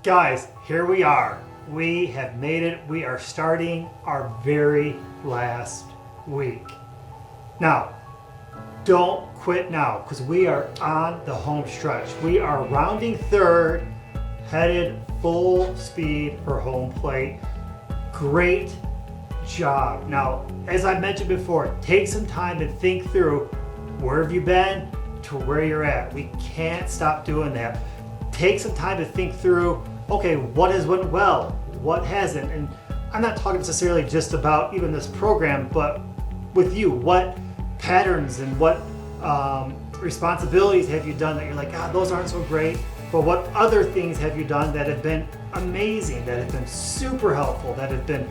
Guys, here we are. We have made it. We are starting our very last week. Now, don't quit now because we are on the home stretch. We are rounding third, headed full speed for home plate. Great job. Now, as I mentioned before, take some time to think through where have you been to where you're at. We can't stop doing that. Take some time to think through, okay, what has went well, what hasn't, and I'm not talking necessarily just about even this program, but with you, what patterns and what responsibilities have you done that you're like, those aren't so great, but what other things have you done that have been amazing, that have been super helpful, that have been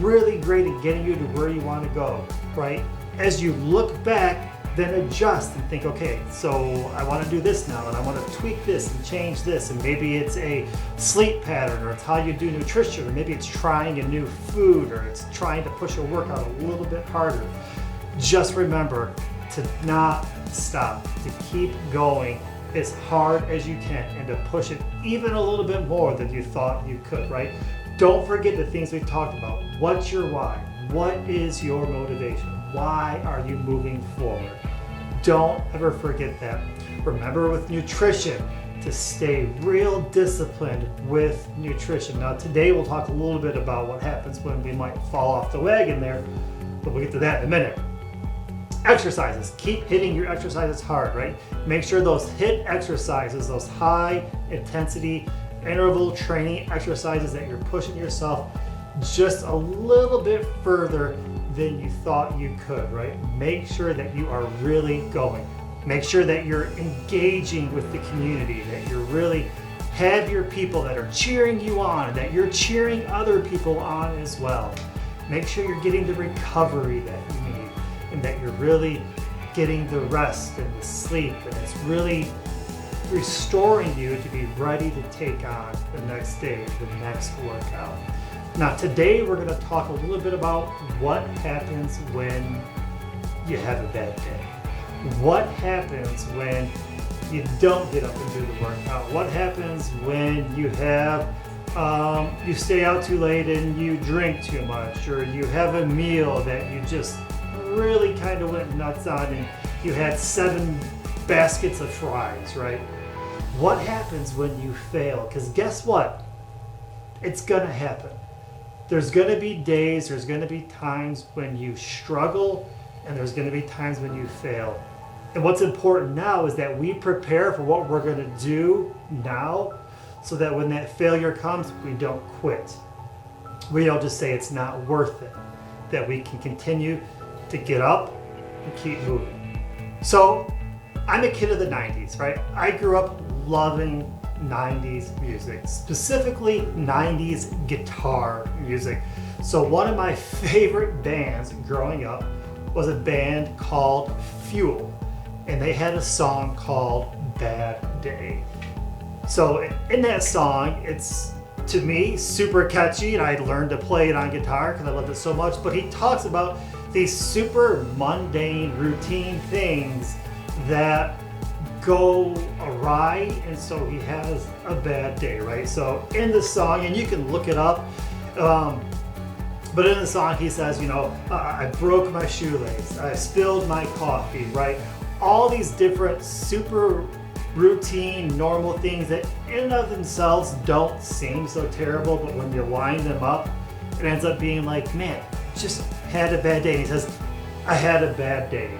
really great at getting you to where you want to go, right? As you look back, then adjust and think, okay, so I want to do this now and I want to tweak this and change this, and maybe it's a sleep pattern, or it's how you do nutrition, or maybe it's trying a new food, or it's trying to push a workout a little bit harder. Just remember to not stop, to keep going as hard as you can and to push it even a little bit more than you thought you could, right? Don't forget the things we've talked about. What's your why? What is your motivation? Why are you moving forward? Don't ever forget that. Remember with nutrition to stay real disciplined with nutrition. Now today we'll talk a little bit about what happens when we might fall off the wagon there, but we'll get to that in a minute. Exercises. Keep hitting your exercises hard, right? Make sure those HIIT exercises, those high intensity interval training exercises, that you're pushing yourself just a little bit further than you thought you could, right? Make sure that you are really going. Make sure that you're engaging with the community, that you really have your people that are cheering you on, that you're cheering other people on as well. Make sure you're getting the recovery that you need, and that you're really getting the rest and the sleep, and it's really restoring you to be ready to take on the next day, the next workout. Now today we're going to talk a little bit about what happens when you have a bad day. What happens when you don't get up and do the workout? What happens when you have you stay out too late and you drink too much, or you have a meal that you just really kind of went nuts on and you had 7 baskets of fries, right? What happens when you fail? Because guess what? It's gonna happen. There's going to be days, there's going to be times when you struggle, and there's going to be times when you fail. And what's important now is that we prepare for what we're going to do now, so that when that failure comes, we don't quit. We don't just say it's not worth it, that we can continue to get up and keep moving. So I'm a kid of the 90s, right? I grew up loving 90s music, specifically 90s guitar music. So one of my favorite bands growing up was a band called Fuel, and they had a song called Bad Day. So in that song, it's, to me, super catchy, and I learned to play it on guitar because I loved it so much, but he talks about these super mundane, routine things that go awry, and so he has a bad day, right? So in the song, and you can look it up, but in the song he says, I broke my shoelace, I spilled my coffee, right? All these different super routine, normal things that in and of themselves don't seem so terrible, but when you line them up, it ends up being like, man, just had a bad day. And he says, I had a bad day.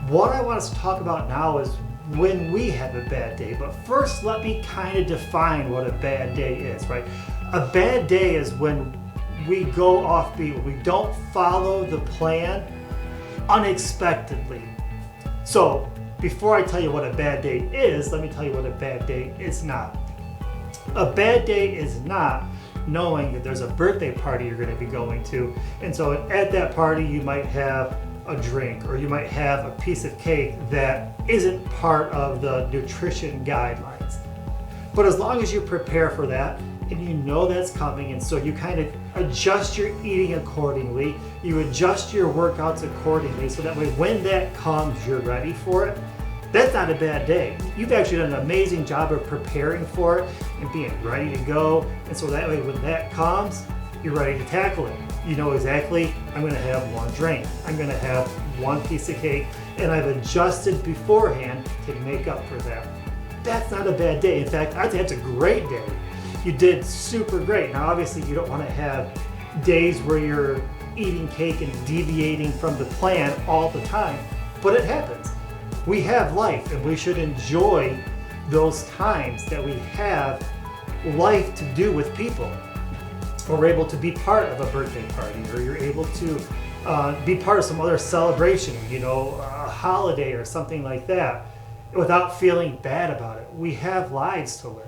What I want us to talk about now is when we have a bad day, but first let me kind of define what a bad day is, right? A bad day is when we go off beat, when we don't follow the plan unexpectedly. So before I tell you what a bad day is, let me tell you what a bad day is not. A bad day is not knowing that there's a birthday party you're going to be going to, and so at that party you might have a drink, or you might have a piece of cake that isn't part of the nutrition guidelines. But as long as you prepare for that and you know that's coming, and so you kind of adjust your eating accordingly, you adjust your workouts accordingly, so that way when that comes, you're ready for it, That's not a bad day. You've actually done an amazing job of preparing for it and being ready to go. And so that way when that comes, you're ready to tackle it. You know exactly, I'm gonna have one drink, I'm gonna have one piece of cake, and I've adjusted beforehand to make up for that. That's not a bad day. In fact, I'd say that's a great day. You did super great. Now obviously you don't wanna have days where you're eating cake and deviating from the plan all the time, but it happens. We have life and we should enjoy those times that we have life to do with people. Or we're able to be part of a birthday party, or you're able to be part of some other celebration, you know, a holiday or something like that, without feeling bad about it. We have lives to live,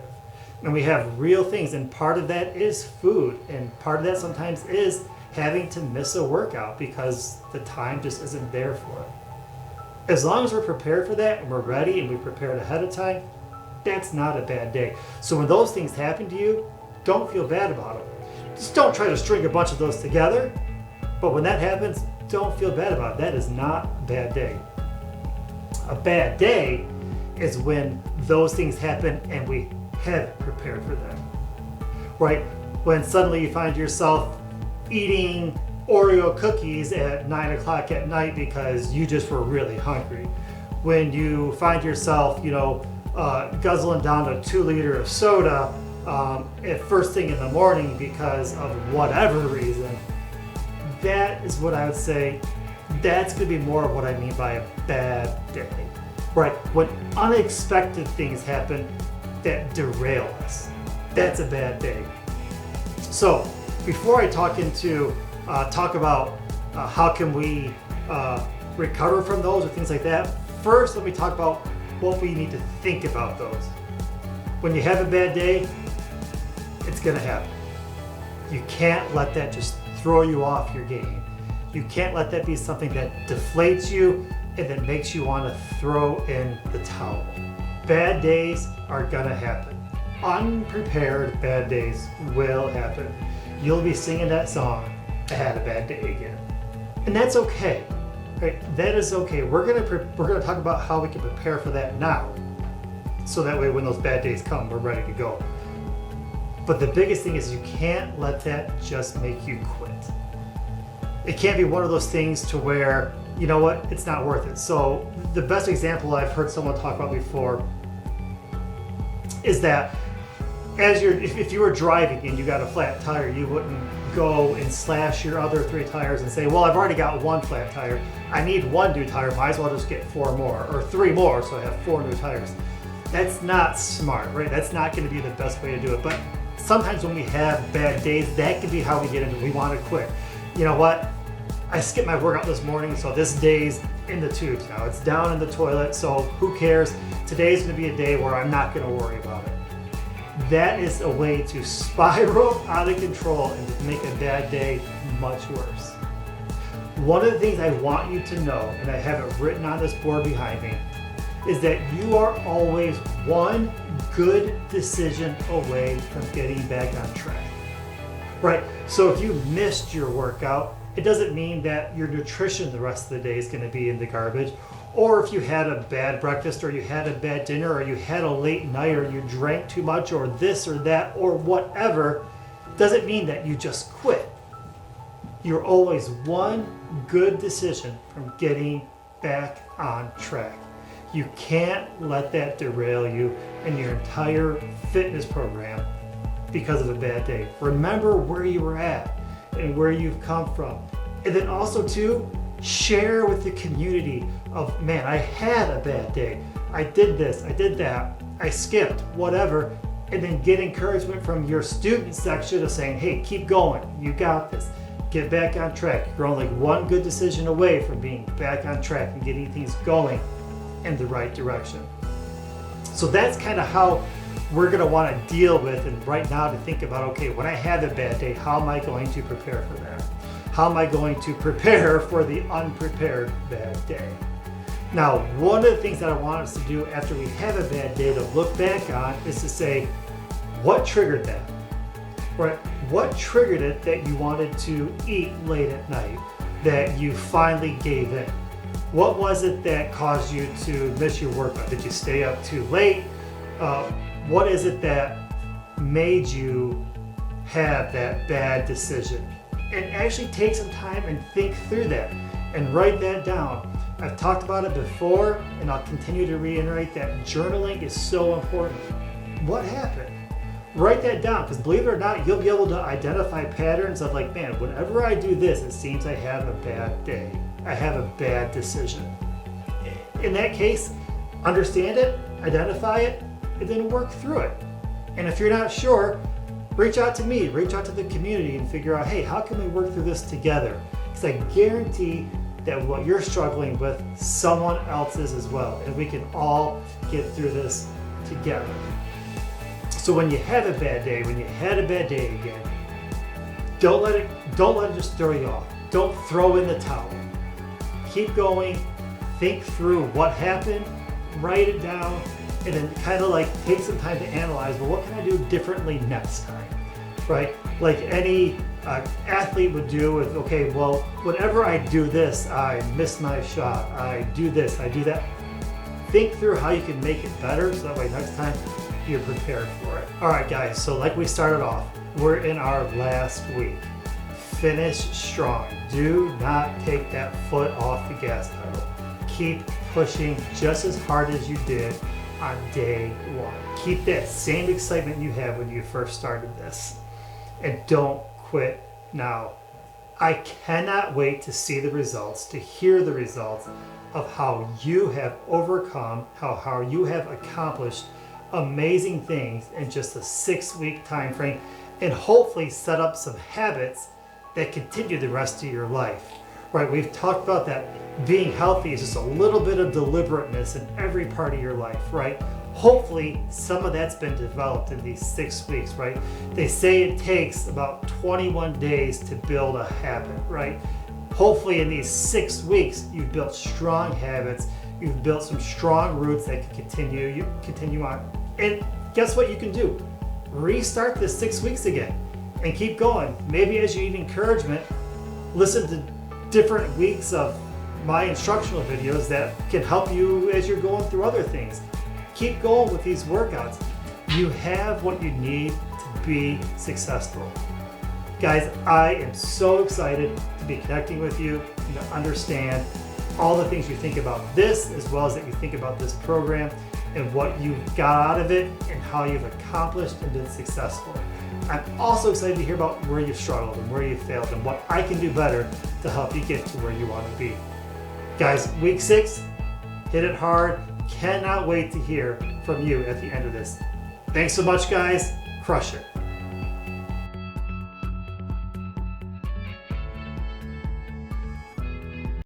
and we have real things, and part of that is food, and part of that sometimes is having to miss a workout because the time just isn't there for it. As long as we're prepared for that, and we're ready, and we prepared ahead of time, that's not a bad day. So when those things happen to you, don't feel bad about them. Just don't try to string a bunch of those together, but when that happens, don't feel bad about it. That is not a bad day. A bad day is when those things happen and we haven't prepared for them, right? When suddenly you find yourself eating Oreo cookies at 9 o'clock at night because you just were really hungry. When you find yourself, guzzling down a 2-liter of soda at first thing in the morning because of whatever reason, that is what I would say, that's going to be more of what I mean by a bad day, right? When unexpected things happen that derail us, that's a bad day. So before I talk about how can we recover from those or things like that, first let me talk about what we need to think about those. When you have a bad day, it's gonna happen. You can't let that just throw you off your game. You can't let that be something that deflates you and that makes you want to throw in the towel. Bad days are gonna happen. Unprepared bad days will happen. You'll be singing that song, I had a bad day again. And that's okay, right? That is okay. We're gonna talk about how we can prepare for that now. So that way when those bad days come, we're ready to go. But the biggest thing is you can't let that just make you quit. It can't be one of those things to where, you know what, it's not worth it. So the best example I've heard someone talk about before is that if you were driving and you got a flat tire, you wouldn't go and slash your other 3 tires and say, well, I've already got 1 flat tire. I need 1 new tire, might as well just get 4 more or 3 more so I have 4 new tires. That's not smart, right? That's not going to be the best way to do it. But sometimes when we have bad days, that can be how we get into it. We want to quit. You know what? I skipped my workout this morning, so this day's in the tubes now. It's down in the toilet, so who cares? Today's going to be a day where I'm not going to worry about it. That is a way to spiral out of control and to make a bad day much worse. One of the things I want you to know, and I have it written on this board behind me, is that you are always one good decision away from getting back on track, right? So if you missed your workout, it doesn't mean that your nutrition the rest of the day is going to be in the garbage, or if you had a bad breakfast, or you had a bad dinner, or you had a late night, or you drank too much, or this or that, or whatever, doesn't mean that you just quit. You're always one good decision from getting back on track. You can't let that derail you and your entire fitness program because of a bad day. Remember where you were at and where you've come from. And then also too, share with the community of, man, I had a bad day. I did this, I did that, I skipped, whatever. And then get encouragement from your student section of saying, hey, keep going, you got this. Get back on track. You're only one good decision away from being back on track and getting things going in the right direction. So that's kind of how we're going to want to deal with, and right now to think about, okay, when I have a bad day, how am I going to prepare for that? How am I going to prepare for the unprepared bad day? Now, one of the things that I want us to do after we have a bad day to look back on is to say, what triggered that? Right? What triggered it that you wanted to eat late at night, that you finally gave in? What was it that caused you to miss your workout? Did you stay up too late? What is it that made you have that bad decision? And actually take some time and think through that and write that down. I've talked about it before, and I'll continue to reiterate that journaling is so important. What happened? Write that down, because believe it or not, you'll be able to identify patterns of like, man, whenever I do this, it seems I have a bad day. I have a bad decision. In that case, understand it, identify it, and then work through it. And if you're not sure, reach out to me, reach out to the community and figure out, hey, how can we work through this together? Because I guarantee that what you're struggling with, someone else is as well. And we can all get through this together. So when you have a bad day, when you had a bad day again, don't let it just throw you off. Don't throw in the towel. Keep going, think through what happened, write it down, and then kind of like take some time to analyze, well, what can I do differently next time, right? Like any athlete would do with, okay, well, whenever I do this, I miss my shot, I do this, I do that. Think through how you can make it better so that way next time you're prepared for it. All right, guys, so like we started off, we're in our last week. Finish strong. Do not take that foot off the gas pedal. Keep pushing just as hard as you did on day one. Keep that same excitement you had when you first started this. And don't quit now. I cannot wait to see the results, to hear the results of how you have overcome, how you have accomplished amazing things in just a 6-week time frame, and hopefully set up some habits that continue the rest of your life. Right, we've talked about that being healthy is just a little bit of deliberateness in every part of your life, right? Hopefully some of that's been developed in these 6 weeks, right? They say it takes about 21 days to build a habit, right? Hopefully in these 6 weeks, you've built strong habits, you've built some strong roots that can continue on. And guess what you can do? Restart this 6 weeks again and keep going. Maybe as you need encouragement, listen to different weeks of my instructional videos that can help you as you're going through other things. Keep going with these workouts. You have what you need to be successful. Guys, I am so excited to be connecting with you and to understand all the things you think about this, as well as that you think about this program and what you got out of it and how you've accomplished and been successful. I'm also excited to hear about where you've struggled and where you failed and what I can do better to help you get to where you want to be. Guys, week 6, hit it hard. Cannot wait to hear from you at the end of this. Thanks so much, guys. Crush it.